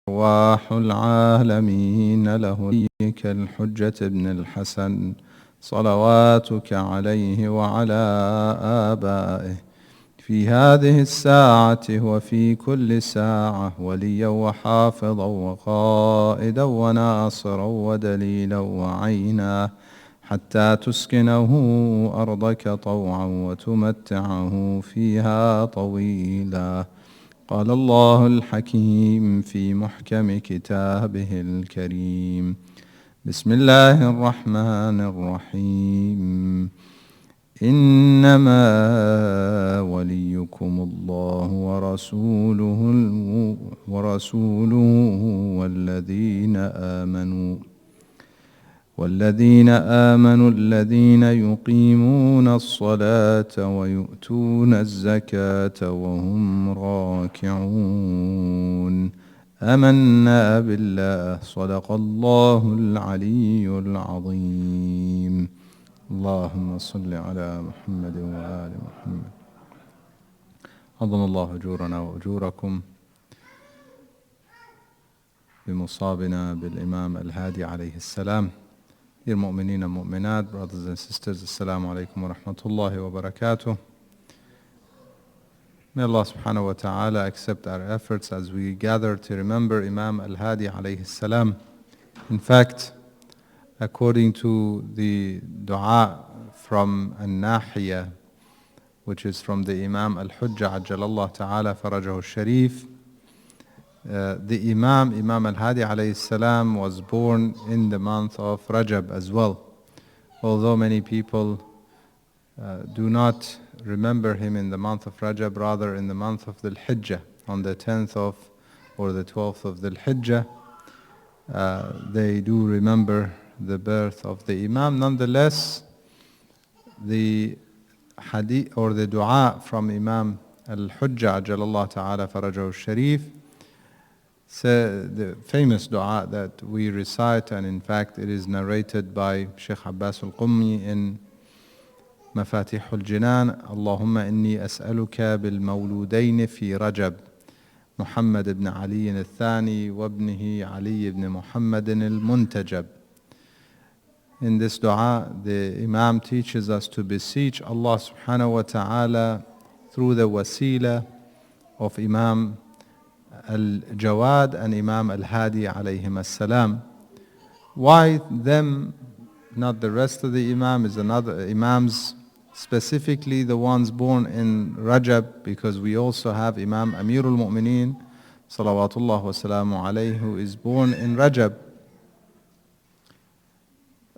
أرواح العالمين له وليك الحجة ابن الحسن صلواتك عليه وعلى آبائه في هذه الساعة وفي كل ساعة وليا وحافظا وقائدا وناصرا ودليلا وعينا حتى تسكنه أرضك طوعا وتمتعه فيها طويلا. قال الله الحكيم في محكم كتابه الكريم: بسم الله الرحمن الرحيم. إنما وليكم الله ورسوله والذين آمنوا الذين يقيمون الصلاة ويؤتون الزكاة وهم راكعون آمنا بالله صدق الله العلي العظيم. اللهم صل على محمد وآل محمد. عظم الله أجورنا وأجوركم بمصابنا بالإمام الهادي عليه السلام. Dear mu'mineen and mu'minat, brothers and sisters, assalamu alaikum wa rahmatullahi wa barakatuh. May Allah subhanahu wa ta'ala accept our efforts as we gather to remember Imam al-Hadi alayhi salam. In fact, according to the dua from An-Nahiya, which is from the Imam al-Hujja ajjalallah ta'ala farajahu sharif, the Imam al-Hadi alayhi salam was born in the month of Rajab as well. Although many people do not remember him in the month of Rajab, rather in the month of Dhul Hijjah, on the 10th of or the 12th of Dhul Hijjah, they do remember the birth of the Imam. Nonetheless, the hadith or the dua from Imam al-Hujja ajjalallah ta'ala farajahu sharif, the famous dua that we recite, and in fact it is narrated by Sheikh Abbas al-Qummi in Mafatih al-Jinan: Allahumma inni as'aluka bil mawludayn fi Rajab, Muhammad ibn Ali al-Thani wa ibnihi Ali ibn Muhammad al-Muntajab. In this dua, the Imam teaches us to beseech Allah subhanahu wa ta'ala through the wasila of Imam al-Jawad and Imam al-Hadi alayhim as-salam. Why them, not the rest of the Imams, specifically the ones born in Rajab? Because we also have Imam Amirul Mu'mineen salawatullah wa salamu alayhi, who is born in Rajab.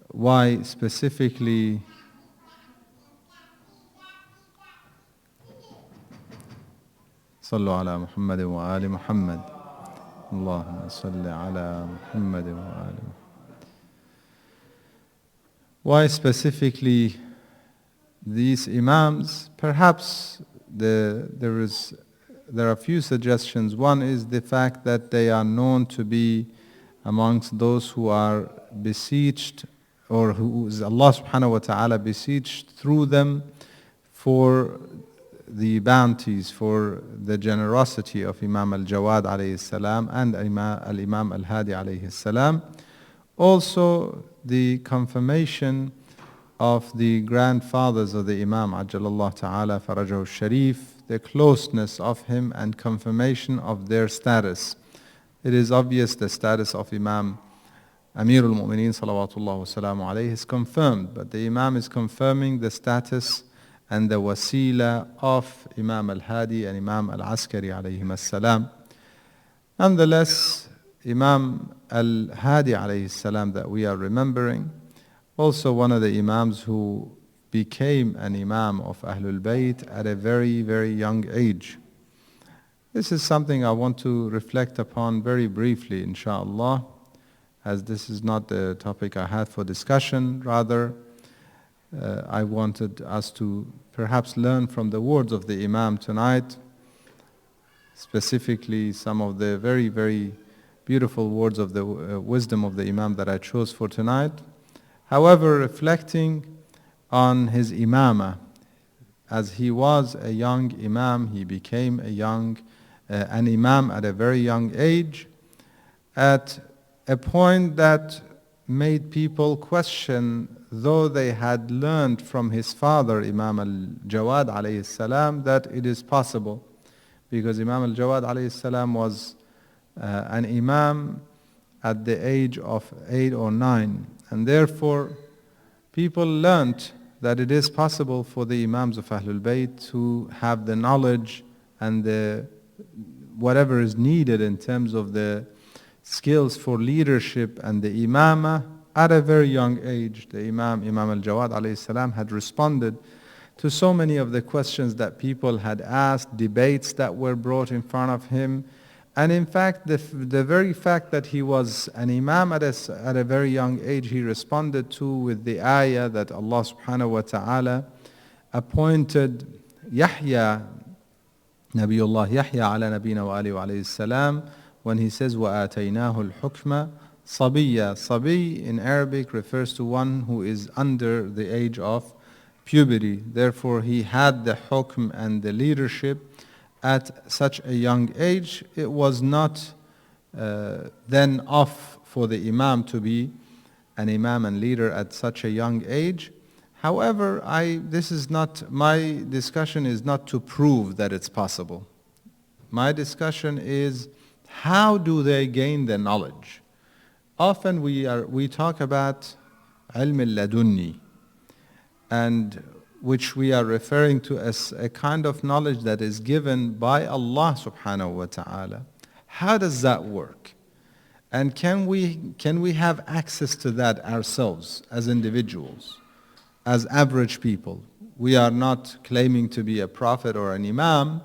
Why specifically صلوا على محمد وآل محمد اللهم صل على محمد وآل محمد. Why specifically these Imams? Perhaps there are a few suggestions. One is the fact that they are known to be amongst those who are beseeched, or who is Allah subhanahu wa ta'ala beseeched through them for the bounties, for the generosity of Imam al-Jawad alayhi salam and al-Imam al-Hadi alayhi salam. Also the confirmation of the grandfathers of the Imam ajjalallah ta'ala farajahu sharif, the closeness of him and confirmation of their status. It is obvious the status of Imam Amirul Mu'mineen salawatullah wa salamu alayhi is confirmed, but the Imam is confirming the status and the wasila of Imam al-Hadi and Imam al-Askari alayhim as-salam. Nonetheless, Imam al-Hadi alayhi salam that we are remembering, also one of the Imams who became an Imam of Ahlul Bayt at a very, very young age. This is something I want to reflect upon very briefly, inshaAllah, as this is not the topic I had for discussion. Rather, I wanted us to perhaps learn from the words of the Imam tonight, specifically some of the very, very beautiful words of the wisdom of the Imam that I chose for tonight. However, reflecting on his imamah, as he was a young Imam, he became an Imam at a very young age. at a point that made people question, though they had learned from his father, Imam al-Jawad alayhi salam, that it is possible. Because Imam al-Jawad alayhi salam was an Imam at the age of 8 or 9. And therefore, people learnt that it is possible for the Imams of Ahlul Bayt to have the knowledge and the whatever is needed in terms of the skills for leadership and the imamah at a very young age. The Imam al-Jawad alayhi salam had responded to so many of the questions that people had asked, debates that were brought in front of him. And in fact, the very fact that he was an imam at a very young age, he responded to with the ayah that Allah subhanahu wa ta'ala appointed Yahya, Nabiullah Yahya ala nabina wa alihi wa alayhi salam, when he says, وَآتَيْنَاهُ الْحُكْمَ صَبِيًّا. Sabi in Arabic refers to one who is under the age of puberty. Therefore, he had the hukm and the leadership at such a young age. It was not then off for the imam to be an imam and leader at such a young age. However, this is not, my discussion is not to prove that it's possible. My discussion is, how do they gain the knowledge? Often we talk about ilm al-ladunni, and which we are referring to as a kind of knowledge that is given by Allah subhanahu wa ta'ala. How does that work? And can we have access to that ourselves as individuals, as average people? We are not claiming to be a prophet or an imam,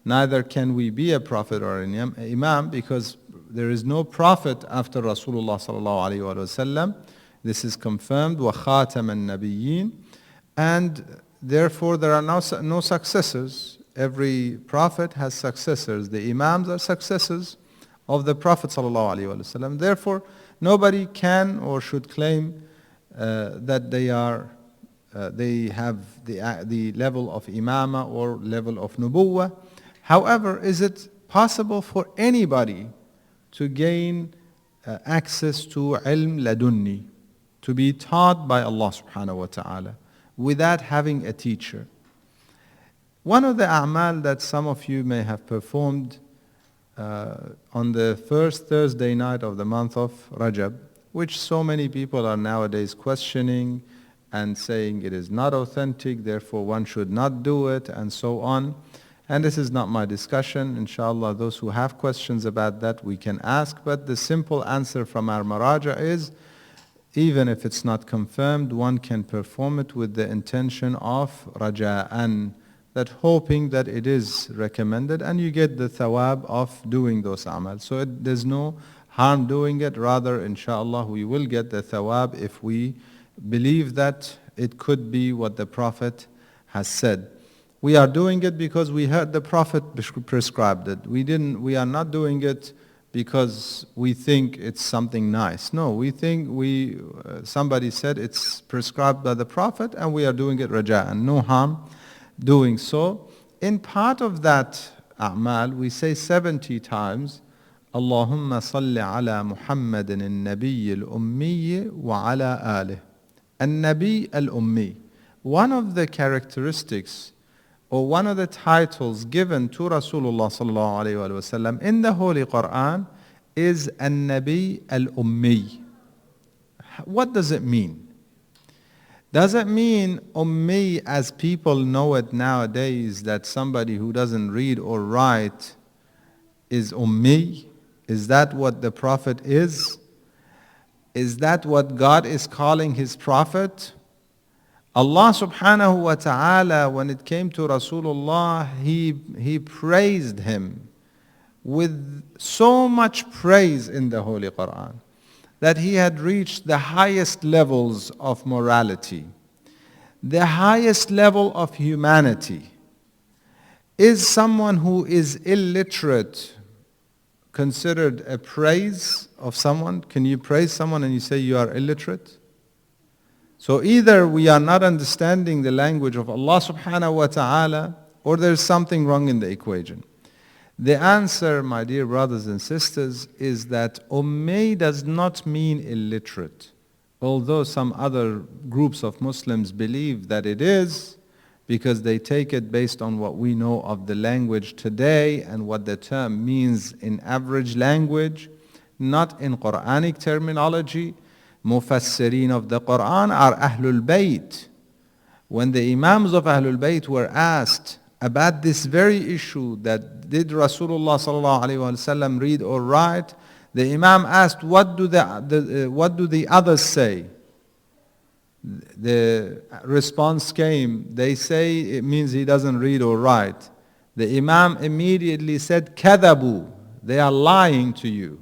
neither can we be a prophet or an imam, because there is no prophet after Rasulullah sallallahu alaihi wasallam. This is confirmed, wa khatam an-nabiyyin, and therefore there are no successors. Every prophet has successors. The imams are successors of the Prophet sallallahu alaihi wasallam. Therefore, nobody can or should claim that they have the level of imama or level of nubuwwah. However, is it possible for anybody to gain access to ilm ladunni, to be taught by Allah subhanahu wa ta'ala, without having a teacher? One of the a'mal that some of you may have performed on the first Thursday night of the month of Rajab, which so many people are nowadays questioning and saying it is not authentic, therefore one should not do it, and so on. And this is not my discussion. Inshallah, those who have questions about that, we can ask. But the simple answer from our maraja is, even if it's not confirmed, one can perform it with the intention of raja'an, that hoping that it is recommended, and you get the thawab of doing those amal. So there's no harm doing it. Rather, inshallah, we will get the thawab if we believe that it could be what the Prophet has said. We are doing it because we heard the Prophet prescribed it. We are not doing it because we think it's something nice. No, we think somebody said it's prescribed by the Prophet, and we are doing it raja'an. No harm doing so. In part of that a'mal, we say 70 times, Allahumma salli ala Muhammadin al-Nabiy al-Ummi wa ala alih. Al-Nabi al-Ummi. One of the characteristics or one of the titles given to Rasulullah sallallahu alayhi wa sallam in the Holy Quran is An-Nabi al-Ummi. What does it mean? Does it mean Ummi as people know it nowadays, that somebody who doesn't read or write is Ummi? Is that what the Prophet is? Is that what God is calling His Prophet? Allah subhanahu wa ta'ala, when it came to Rasulullah, He praised him with so much praise in the Holy Quran that he had reached the highest levels of morality, the highest level of humanity. Is someone who is illiterate considered a praise of someone? Can you praise someone and you say you are illiterate? So either we are not understanding the language of Allah subhanahu wa ta'ala, or there's something wrong in the equation. The answer, my dear brothers and sisters, is that Ummi does not mean illiterate. Although some other groups of Muslims believe that it is, because they take it based on what we know of the language today and what the term means in average language, not in Quranic terminology. Mufassirin of the Quran are Ahlul Bayt. When the Imams of Ahlul Bayt were asked about this very issue, that did Rasulullah sallallahu alaihi wasallam read or write, the Imam asked, what do the others say? The response came, they say it means he doesn't read or write. The Imam immediately said, Kadabu, they are lying to you.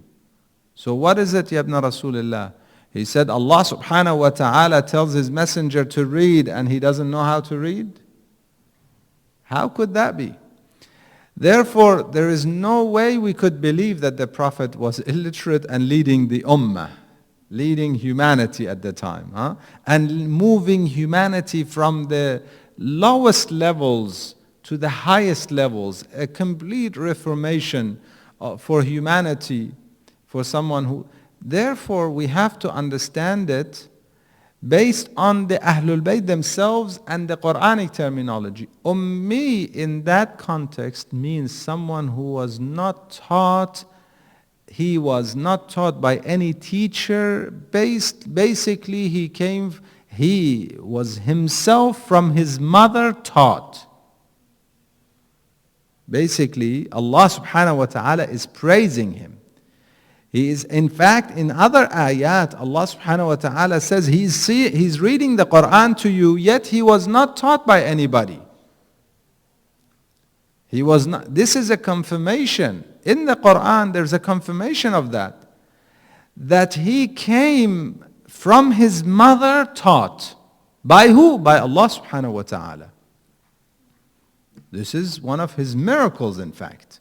So what is it, Yabna Rasulullah? He said, Allah subhanahu wa ta'ala tells his messenger to read and he doesn't know how to read? How could that be? Therefore, there is no way we could believe that the Prophet was illiterate and leading the ummah, leading humanity at the time, and moving humanity from the lowest levels to the highest levels, a complete reformation for humanity, for someone who... Therefore, we have to understand it based on the Ahlul Bayt themselves and the Quranic terminology. Ummi in that context means someone who was not taught, he was not taught by any teacher. Basically, he was himself from his mother taught. Basically, Allah subhanahu wa ta'ala is praising him. He is, in fact, in other ayat, Allah subhanahu wa ta'ala says he's reading the Quran to you, yet he was not taught by anybody. He was not. This is a confirmation. In the Quran, there's a confirmation of that. That he came from his mother taught. By who? By Allah subhanahu wa ta'ala. This is one of his miracles, in fact.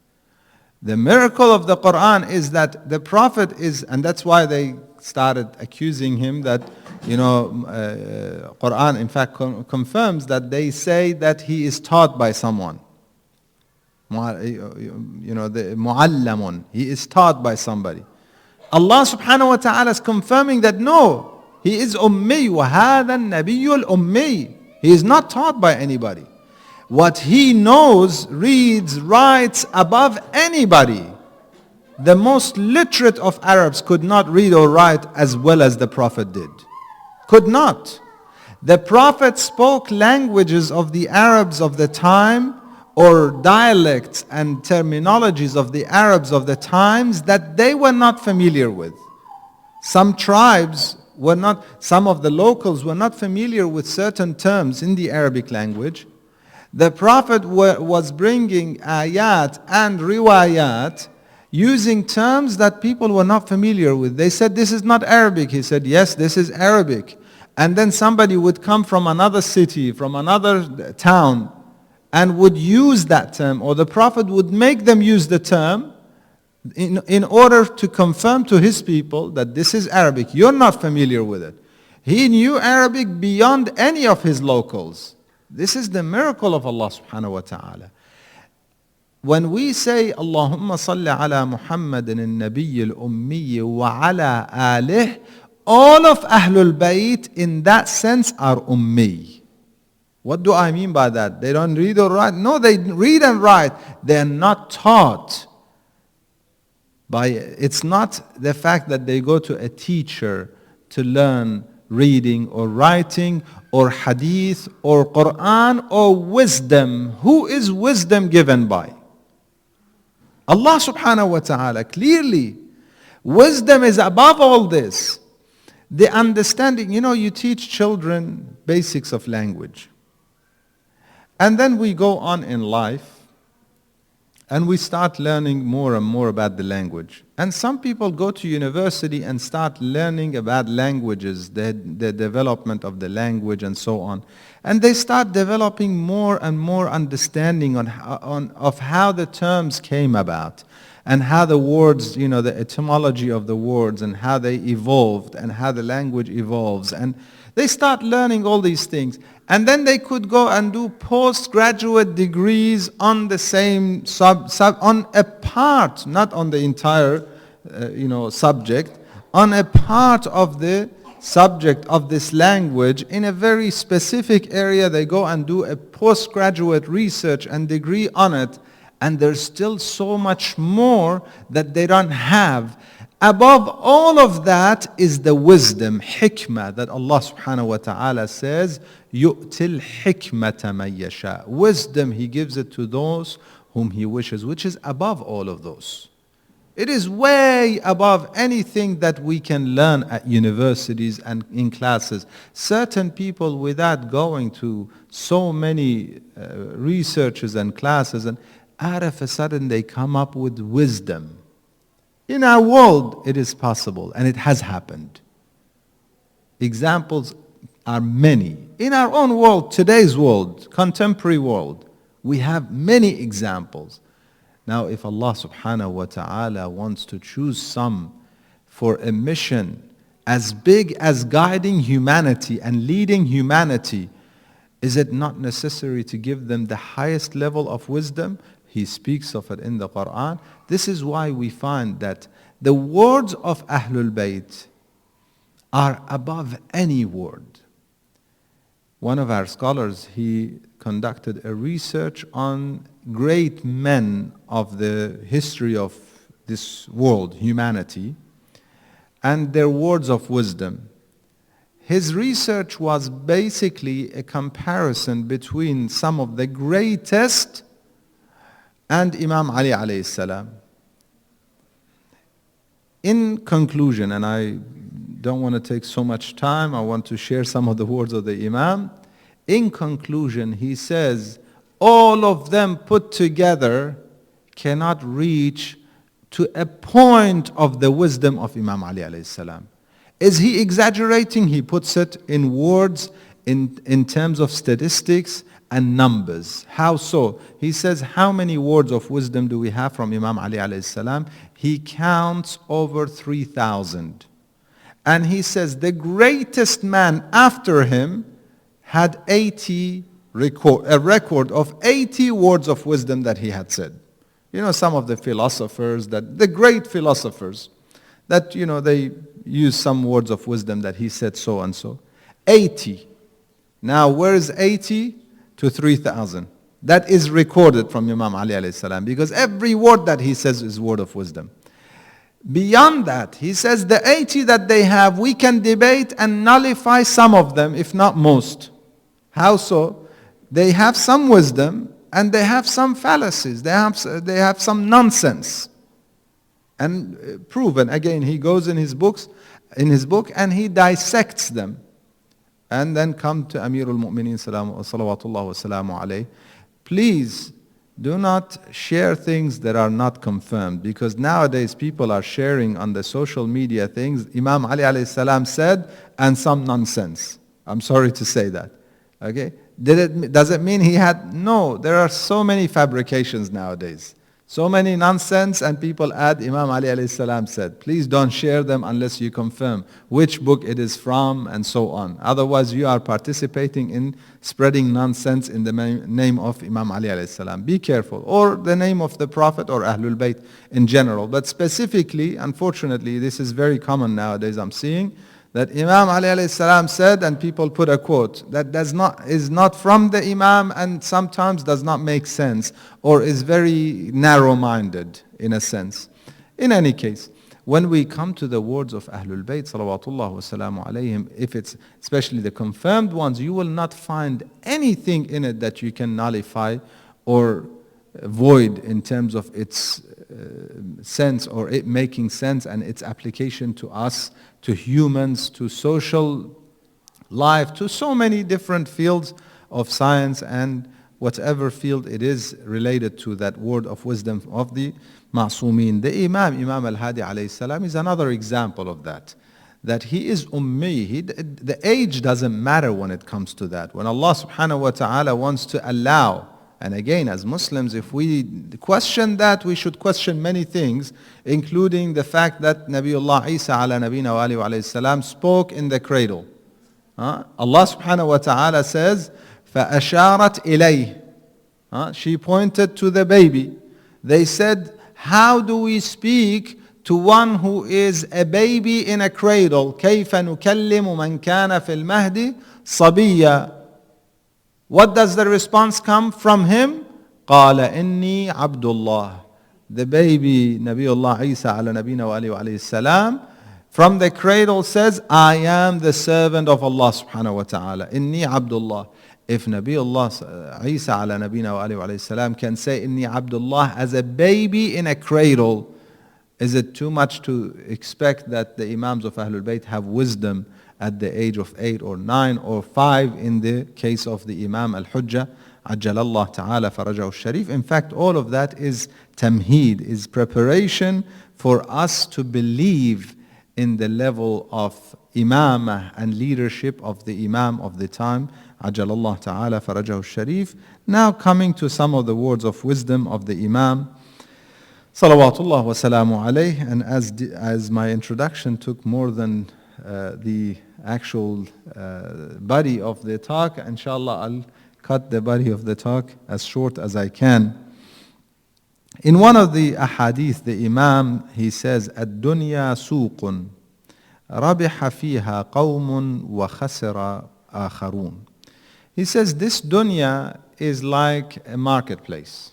The miracle of the Quran is that the Prophet is, and that's why they started accusing him that, Quran in fact confirms that they say that he is taught by someone. The mu'allamun, he is taught by somebody. Allah subhanahu wa ta'ala is confirming that no, he is ummi, wa hadha an-nabiyyul ummi. He is not taught by anybody. What he knows, reads, writes above anybody. The most literate of Arabs could not read or write as well as the Prophet did. Could not. The Prophet spoke languages of the Arabs of the time, or dialects and terminologies of the Arabs of the times that they were not familiar with. Some tribes were not, some of the locals were not familiar with certain terms in the Arabic language. The Prophet was bringing ayat and riwayat using terms that people were not familiar with. They said, this is not Arabic. He said, yes, this is Arabic. And then somebody would come from another city, from another town, and would use that term, or the Prophet would make them use the term in order to confirm to his people that this is Arabic. You're not familiar with it. He knew Arabic beyond any of his locals. This is the miracle of Allah subhanahu wa ta'ala. When we say, Allahumma salli ala Muhammadin al-Nabiy al-Ummi wa ala alih, all of Ahlul Bayt in that sense are Ummi. What do I mean by that? They don't read or write? No, they read and write. They're not taught. It's not the fact that they go to a teacher to learn reading or writing or hadith or Quran or wisdom. Who is wisdom given by? Allah subhanahu wa ta'ala. Clearly, wisdom is above all this. The understanding, you teach children basics of language. And then we go on in life and we start learning more and more about the language. And some people go to university and start learning about languages, the development of the language and so on. And they start developing more and more understanding of how the terms came about and how the words, the etymology of the words and how they evolved and how the language evolves. And they start learning all these things. And then they could go and do postgraduate degrees on the same on a part, not on the entire, subject, on a part of the subject of this language in a very specific area. They go and do a postgraduate research and degree on it. And there's still so much more that they don't have. Above all of that is the wisdom, hikmah, that Allah subhanahu wa ta'ala says, يُؤْتِ الْحِكْمَةَ مَنْ يَشَاءُ. Wisdom, He gives it to those whom He wishes, which is above all of those. It is way above anything that we can learn at universities and in classes. Certain people, without going to so many researches and classes, and out of a sudden they come up with wisdom. In our world, it is possible, and it has happened. Examples are many. In our own world, today's world, contemporary world, we have many examples. Now, if Allah subhanahu wa ta'ala wants to choose some for a mission as big as guiding humanity and leading humanity, is it not necessary to give them the highest level of wisdom? He speaks of it in the Quran. This is why we find that the words of Ahlul Bayt are above any word. One of our scholars, he conducted a research on great men of the history of this world, humanity, and their words of wisdom. His research was basically a comparison between some of the greatest and Imam Ali alayhi salam. In conclusion, and I don't want to take so much time, I want to share some of the words of the Imam. In conclusion, he says, all of them put together cannot reach to a point of the wisdom of Imam Ali alayhi salam. Is he exaggerating? He puts it in words, in terms of statistics and numbers. How so? He says, how many words of wisdom do we have from Imam Ali alayhi salam? He counts over 3,000. And he says, the greatest man after him had a record of 80 words of wisdom that he had said. Some of the philosophers, the great philosophers, that, they use some words of wisdom that he said so and so. 80. Now, where is 80 to 3,000? That is recorded from Imam Ali alayhi salam, because every word that he says is word of wisdom. Beyond that, he says the 80 that they have, we can debate and nullify some of them, if not most. How so? They have some wisdom and they have some fallacies. They have some nonsense. And proven, again, he goes in his book and he dissects them. And then come to Amirul Mu'mineen salawatullah wa salamu alayhi. Please do not share things that are not confirmed, because nowadays people are sharing on the social media things Imam Ali alayhi salam said and some nonsense. I'm sorry to say that. Okay? Does it mean he had? No, there are so many fabrications nowadays. So many nonsense, and people add Imam Ali alayhi salam said. Please don't share them unless you confirm which book it is from and so on. Otherwise you are participating in spreading nonsense in the name of Imam Ali alayhi salam. Be careful. Or the name of the Prophet or Ahlul Bayt in general. But specifically, unfortunately, this is very common nowadays, I'm seeing, that Imam Ali alayhi salam said, and people put a quote that is not from the Imam and sometimes does not make sense or is very narrow-minded in a sense. In any case, when we come to the words of Ahlul Bayt salawatullah wa salamu alayhim, if it's especially the confirmed ones, you will not find anything in it that you can nullify or void in terms of its sense or it making sense and its application to us, to humans, to social life, to so many different fields of science and whatever field it is related to that word of wisdom of the Ma'sumin. The Imam al-Hadi alayhi salam is another example of that. That he is ummi. The age doesn't matter when it comes to that. When Allah subhanahu wa ta'ala wants to allow And again, as Muslims, if we question that, we should question many things, including the fact that Nabiullah Isa ala nabina wa alihi wa alayhi salam spoke in the cradle. Allah subhanahu wa ta'ala says, فَأَشَارَتْ إِلَيْهِ. She pointed to the baby. They said, how do we speak to one who is a baby in a cradle? كَيْفَ نُكَلِّمُ مَنْ كَانَ فِي الْمَهْدِ صَبِيًّا. What does the response come from him? قَالَ إِنِّي عَبْدُ اللَّهِ. The baby, Nabiullah Isa ala nabina wa alayhi salam, from the cradle says, I am the servant of Allah subhanahu wa ta'ala. Inni Abdullah. If Nabiullah Isa ala nabina wa alayhi salam can say Inni Abdullah as a baby in a cradle, is it too much to expect that the Imams of Ahlul Bayt have wisdom at the age of 8 or 9 or 5 in the case of the Imam al-Hujjah, Ajjalallah ta'ala farajahu sharif? In fact, all of that is tamheed, is preparation for us to believe in the level of imamah and leadership of the Imam of the time, Ajjalallah ta'ala farajahu sharif. Now coming to some of the words of wisdom of the Imam, salawatullah wa salamu alayh. And as my introduction took more than the actual body of the talk, inshallah I'll cut the body of the talk as short as I can. In one of the ahadith, the Imam, he says, الدنيا سوق ربح فيها قوم وخسر آخرون. He says this dunya is like a marketplace.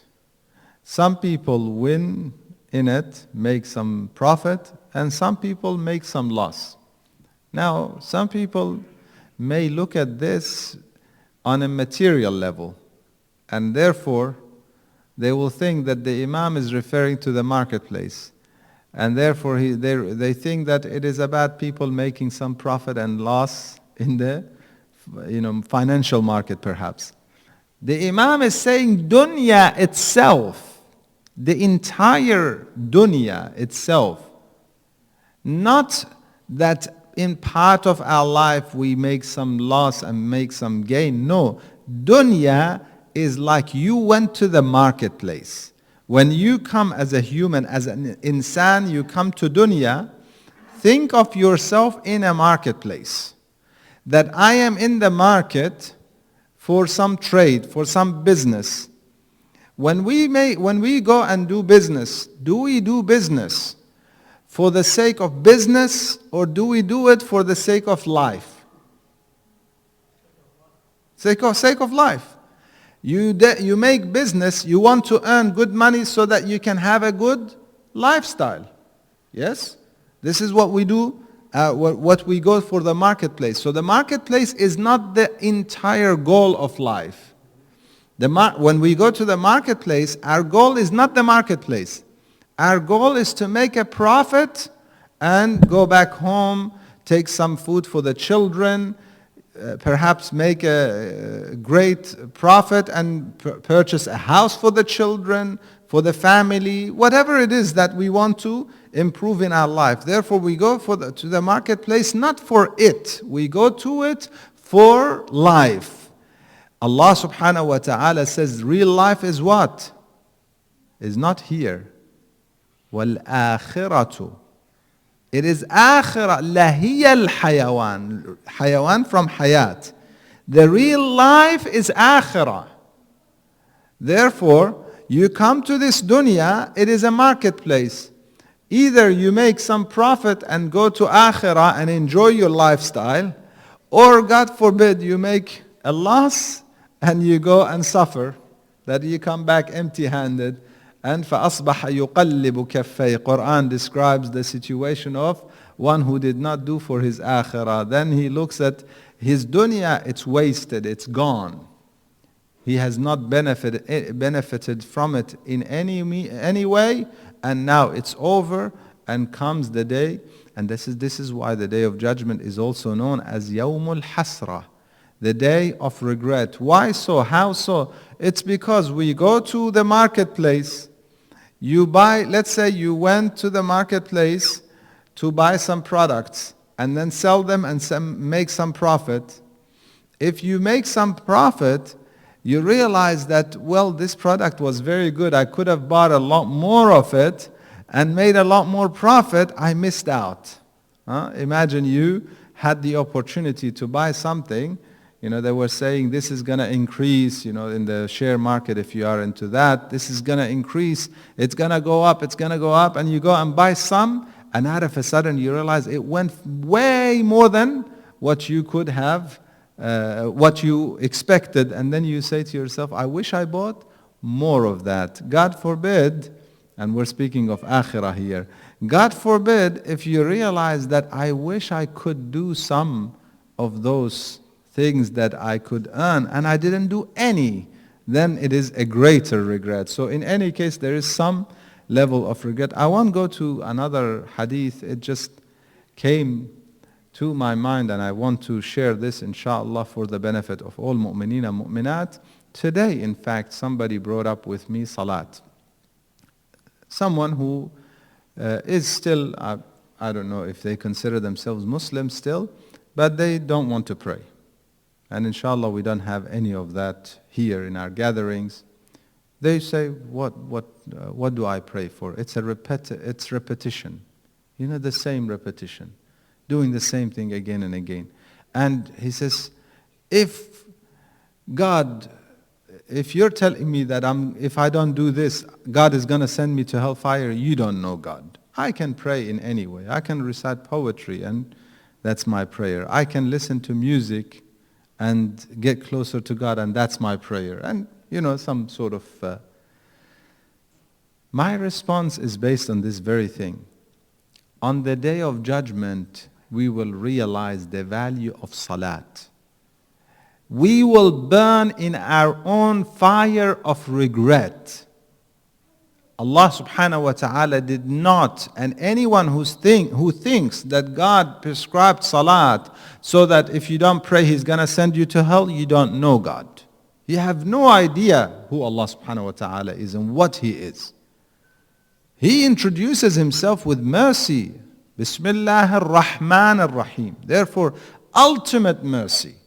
Some people win in it, make some profit, and some people make some loss. Now, some people may look at this on a material level, and therefore they will think that the Imam is referring to the marketplace, and therefore they think that it is about people making some profit and loss in the financial market perhaps. The Imam is saying dunya itself, the entire dunya itself, not that in part of our life we make some loss and make some gain. No, dunya is like you went to the marketplace. When you come as a human, as an insan, you come to dunya, think of yourself in a marketplace. That I am in the market for some trade, for some business. When we go and do business, do we do business for the sake of business, or do we do it for the sake of life? Sake of life. You make business, you want to earn good money so that you can have a good lifestyle. Yes? This is what we do, what we go for the marketplace. So the marketplace is not the entire goal of life. When we go to the marketplace, our goal is not the marketplace. Our goal is to make a profit and go back home, take some food for the children, perhaps make a great profit and purchase a house for the children, for the family, whatever it is that we want to improve in our life. Therefore, we go to the marketplace not for it. We go to it for life. Allah subhanahu wa ta'ala says real life is what? Is not here. وَالْآخِرَةُ. It is akhirah. لَهِيَ الْحَيَوَانِ. Hayawan from hayat. The real life is akhirah. Therefore, you come to this dunya, it is a marketplace. Either you make some profit and go to akhirah and enjoy your lifestyle, or God forbid you make a loss and you go and suffer, that you come back empty-handed. And فَأَصْبَحَ يُقَلِّبُ كَفَّيْهِ. Quran describes the situation of one who did not do for his akhirah. Then he looks at his dunya, it's wasted, it's gone. He has not benefited from it in any way, and now it's over, and comes the day. And this is why the day of judgment is also known as Yawmul Hasra, the day of regret. Why so? How so? It's because we go to the marketplace. You buy, let's say you went to the marketplace to buy some products and then sell them and make some profit. If you make some profit, You realize that, well, this product was very good. I could have bought a lot more of it and made a lot more profit. I missed out. Imagine you had the opportunity to buy something. They were saying this is going to increase, in the share market, if you are into that, this is going to increase, it's going to go up, and you go and buy some, and out of a sudden you realize it went way more than what you could have, what you expected, and then you say to yourself, I wish I bought more of that. God forbid, and we're speaking of akhirah here, God forbid if you realize that I wish I could do some of those things that I could earn and I didn't do any, then it is a greater regret. So in any case, there is some level of regret. I won't go to another hadith. It just came to my mind and I want to share this inshallah for the benefit of all mu'mineen and mu'minat. Today, in fact, somebody brought up with me salat. Someone who is still, I don't know if they consider themselves Muslims still, but they don't want to pray. And inshallah, we don't have any of that here in our gatherings. They say, what do I pray for? It's repetition. The same repetition. Doing the same thing again and again. And he says, if you're telling me that if I don't do this, God is going to send me to hellfire, you don't know God. I can pray in any way. I can recite poetry and that's my prayer. I can listen to music and get closer to God, and that's my prayer. And, some sort of... My response is based on this very thing. On the day of judgment, we will realize the value of salat. We will burn in our own fire of regret. Allah subhanahu wa ta'ala did not, and anyone who thinks that God prescribed salat so that if you don't pray He's going to send you to hell, you don't know God. You have no idea who Allah subhanahu wa ta'ala is and what He is. He introduces Himself with mercy. Bismillah ar-Rahman ar-Rahim. Therefore, ultimate mercy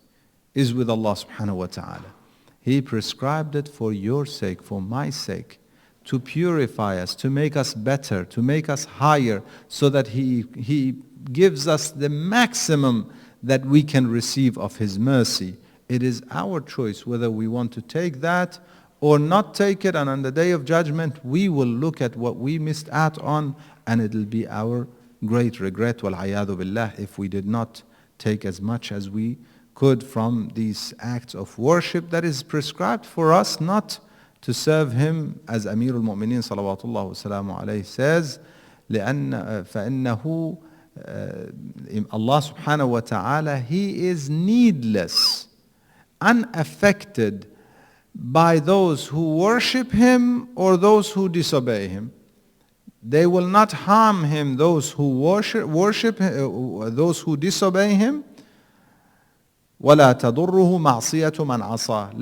is with Allah subhanahu wa ta'ala. He prescribed it for your sake, for my sake, to purify us, to make us better, to make us higher, so that He gives us the maximum that we can receive of His mercy. It is our choice whether we want to take that or not take it, and on the day of judgment, we will look at what we missed out on, and it will be our great regret, wal-'ayadu billah, if we did not take as much as we could from these acts of worship that is prescribed for us, not to serve Him, as Amir al-Mu'mineen salawatullah wa alayhi says, فَإِنَّهُ Allah subhanahu wa ta'ala, He is needless, unaffected by those who worship Him or those who disobey Him. They will not harm Him, those who worship those who disobey Him. وَلَا تَضُرُّهُ مَعْصِيَةُ مَنْ عَصَى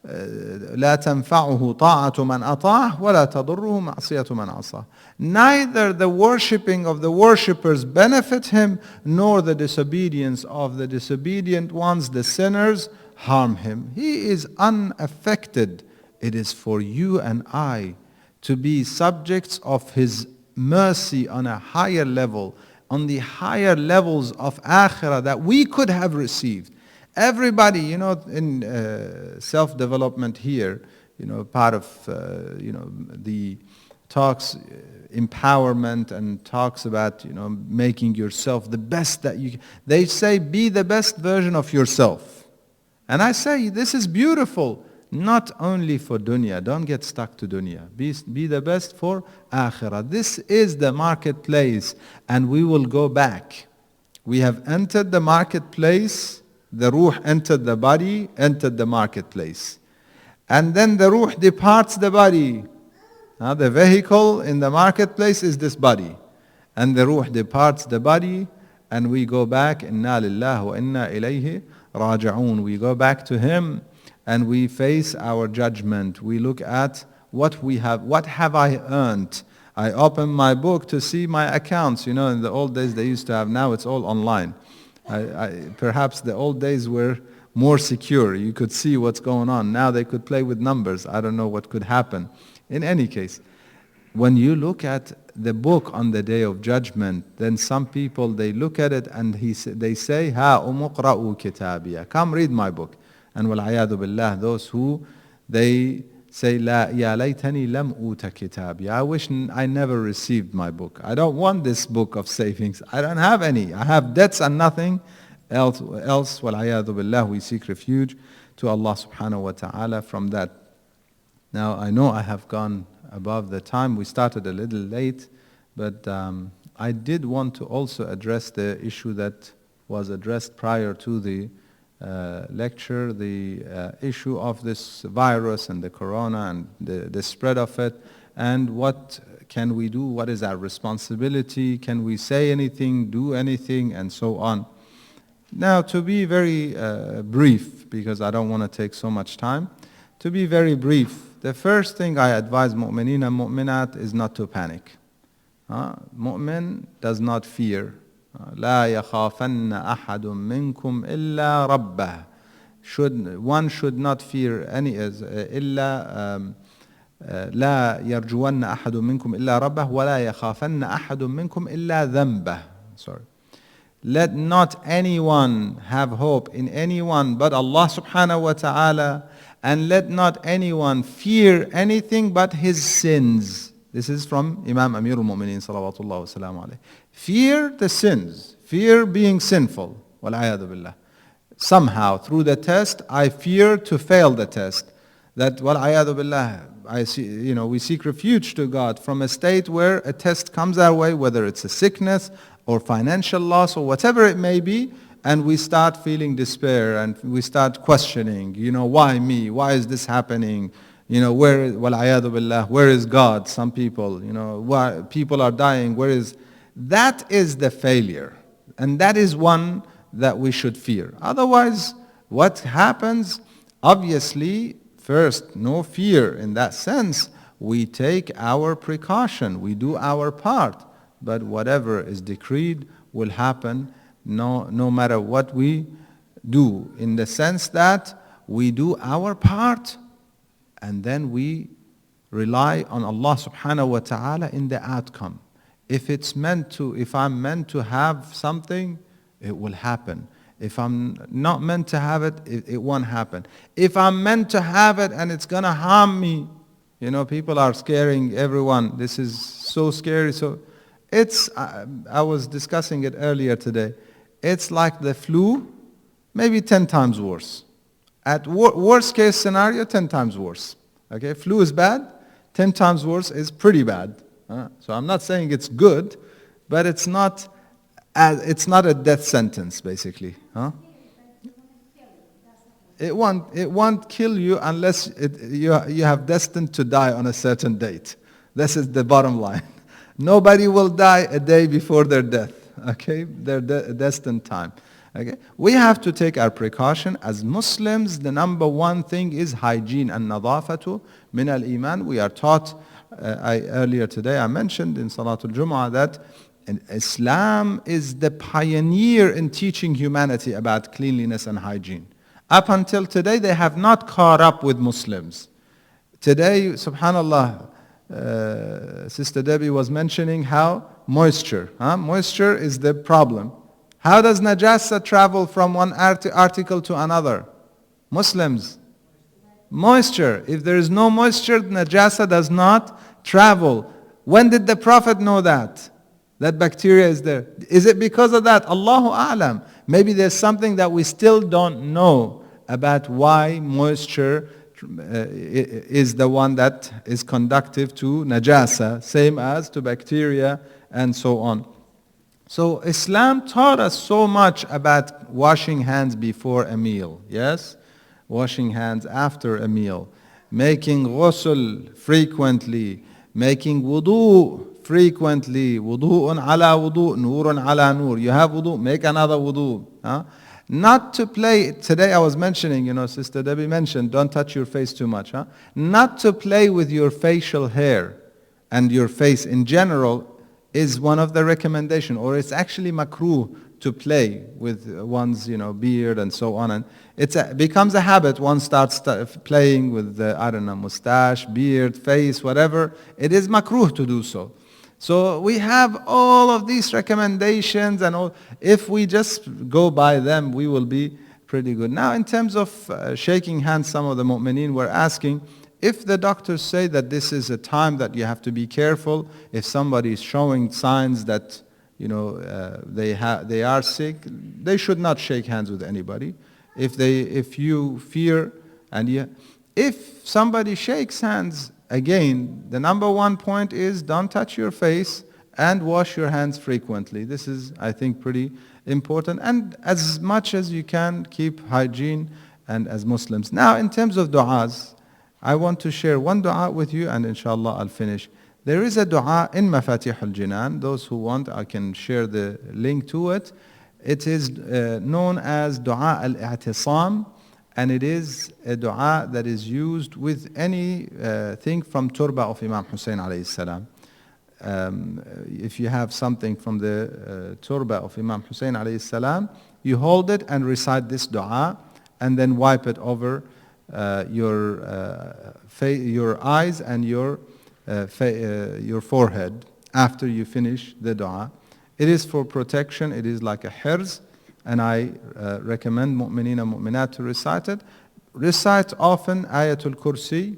لا تنفعه طاعة من أطاع ولا تضره معصية من عصى. Neither the worshipping of the worshippers benefit him, nor the disobedience of the disobedient ones, the sinners, harm him. He is unaffected. It is for you and I to be subjects of His mercy on a higher level, on the higher levels of akhirah that we could have received. Everybody, in self-development here, part of, the talks, empowerment and talks about, making yourself the best that you can. They say, be the best version of yourself. And I say, this is beautiful, not only for dunya. Don't get stuck to dunya. Be the best for akhirah. This is the marketplace, and we will go back. We have entered the marketplace. The ruh entered the body, entered the marketplace. And then the ruh departs the body. Now the vehicle in the marketplace is this body. And the ruh departs the body, and we go back. Inna lillahi wa inna ilayhi raji'un. We go back to Him, and we face our judgment. We look at what have I earned? I open my book to see my accounts. In the old days they used to have, now it's all online. Perhaps the old days were more secure. You could see what's going on. Now they could play with numbers. I don't know what could happen. In any case, when you look at the book on the Day of Judgment, then some people, they look at it and they say, "Ha umuqra'u kitabiya." Come read my book. And wal-ayadu billah, those who, they say, "La ya laytani lam uta kitabiya." I wish I never received my book. I don't want this book of savings. I don't have any. I have debts and nothing else. Wal-ayadu billah, we seek refuge to Allah subhanahu wa ta'ala from that. Now, I know I have gone above the time. We started a little late, but I did want to also address the issue that was addressed prior to the lecture, the issue of this virus and the corona and the spread of it, and what can we do, what is our responsibility, can we say anything, do anything, and so on. Now, to be very brief, because I don't want to take so much time, to be very brief, the first thing I advise mu'mineen and mu'minat is not to panic. Mu'min does not fear. لا يخافن أحد منكم إلا ربه. One should not fear any إلا لا يرجون أحد منكم إلا ربه ولا يخافن أحد منكم إلا ذنبه. Sorry. Let not anyone have hope in anyone but Allah subhanahu wa ta'ala, and let not anyone fear anything but his sins. This is from Imam Amirul Mu'mineen salawatullah wa salamu alayhi. Fear the sins, fear being sinful. Wal-ayadu billah. Somehow through the test, I fear to fail the test. That wal-ayadu billah, we seek refuge to God from a state where a test comes our way, whether it's a sickness or financial loss or whatever it may be, and we start feeling despair and we start questioning, why me? Why is this happening? Wal-ayadu billah, where is God? Some people, why people are dying, that is the failure. And that is one that we should fear. Otherwise, what happens? Obviously, first, no fear in that sense. We take our precaution, we do our part. But whatever is decreed will happen no matter what we do, in the sense that we do our part and then we rely on Allah subhanahu wa ta'ala in the outcome. If I'm meant to have something, it will happen. If I'm not meant to have it, it won't happen. If I'm meant to have it and it's going to harm me, people are scaring everyone. This is so scary. So I was discussing it earlier today. It's like the flu, maybe 10 times worse. At worst case scenario, 10 times worse. Okay, flu is bad, 10 times worse is pretty bad. So I'm not saying it's good, but it's not a death sentence, basically. It won't kill you unless you have destined to die on a certain date. This is the bottom line. Nobody will die a day before their death. Okay, their destined time. Okay, we have to take our precaution as Muslims. The number one thing is hygiene and nadafatu min al-iman. We are taught. Earlier today I mentioned in Salatul Jumu'ah that Islam is the pioneer in teaching humanity about cleanliness and hygiene. Up until today, they have not caught up with Muslims. Today, subhanallah, Sister Debbie was mentioning how moisture is the problem. How does najasa travel from one article to another? Muslims. Moisture. If there is no moisture, najasa does not travel. When did the Prophet know that? That bacteria is there. Is it because of that? Allahu A'lam. Maybe there's something that we still don't know about why moisture is the one that is conductive to najasa, same as to bacteria and so on. So Islam taught us so much about washing hands before a meal, yes? Washing hands after a meal, making ghusl frequently, making wudu frequently, wudu'un ala wudu', nurun ala nur. You have wudu, make another wudu. Not to play, today I was mentioning, Sister Debbie mentioned, don't touch your face too much. Not to play with your facial hair and your face in general is one of the recommendations, or it's actually makruh to play with one's, beard and so on. And it becomes a habit. One starts playing with the, I don't know, mustache, beard, face, whatever. It is makruh to do so. So we have all of these recommendations and all. If we just go by them, we will be pretty good. Now, in terms of shaking hands, some of the mu'mineen were asking, if the doctors say that this is a time that you have to be careful, if somebody is showing signs that they are sick, they should not shake hands with anybody. If you fear if somebody shakes hands, again, the number one point is don't touch your face and wash your hands frequently. This is, I think, pretty important. And as much as you can, keep hygiene and as Muslims. Now, in terms of du'as, I want to share one du'a with you and inshallah I'll finish. There is a du'a in Mafatih al-Jinan. Those who want, I can share the link to it. It is known as du'a al-i'tisam, and it is a du'a that is used with any thing from turba of Imam Hussein alayhi salam. If you have something from the turba of Imam Hussein alayhi salam, you hold it and recite this du'a and then wipe it over your eyes and your forehead after you finish the dua. It is for protection. It is like a hirz, and I recommend mu'mineen and mu'minat to recite it. Recite often Ayatul Kursi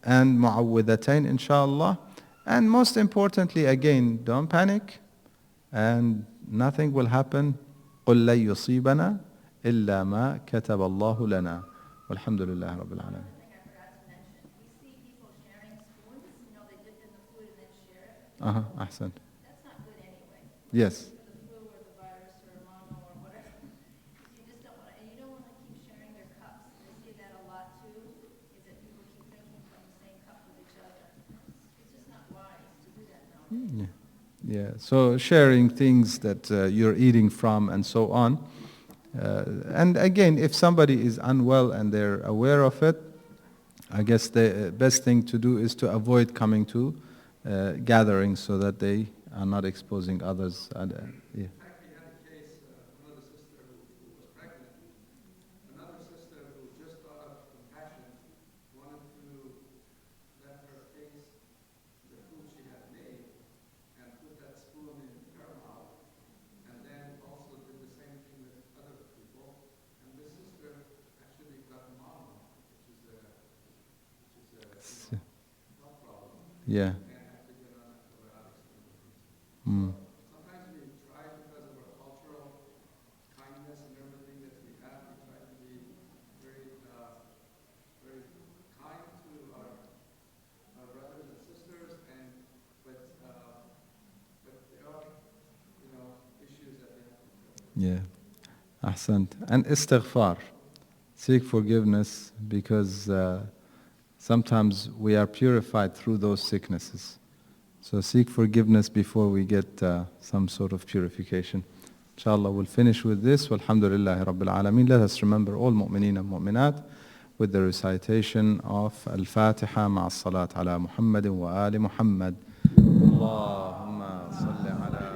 and Mu'awwidhatayn, inshallah. And most importantly, again, don't panic, and nothing will happen. قُلْ لَن يُصِيبَنَا إِلَّا مَا كَتَبَ اللَّهُ لَنَا وَالْحَمْدُ لِلَّهِ رَبِّ الْعَالَمِينَ. Ahsan. That's not good anyway. Yes. For the flu or the virus or mono or whatever. You just don't want to, and you don't want to keep sharing their cups. I see that a lot too, is that people keep drinking from the same cup with each other. It's just not wise to do that nowadays. Yeah. So sharing things that you're eating from and so on. And again, if somebody is unwell and they're aware of it, I guess the best thing to do is to avoid coming to gatherings so that they are not exposing others. We had a case, another sister who was pregnant, another sister who just out of compassion wanted to let her taste the food she had made and put that spoon in her mouth, and then also did the same thing with other people. And this sister actually got mono, which is a health problem. Yeah. Sometimes we try, because of our cultural kindness and everything that we have, we try to be very, very kind to our brothers and sisters, but there are, issues that we have to deal with. Yeah. Ahsant. And istighfar. Seek forgiveness, because sometimes we are purified through those sicknesses. So seek forgiveness before we get some sort of purification. Inshallah, we'll finish with this. Walhamdulillahi Rabbil Alameen. Let us remember all mu'mineen and mu'minat with the recitation of Al-Fatiha ma'a salat ala Muhammadin wa ali Muhammad. Allahumma salli ala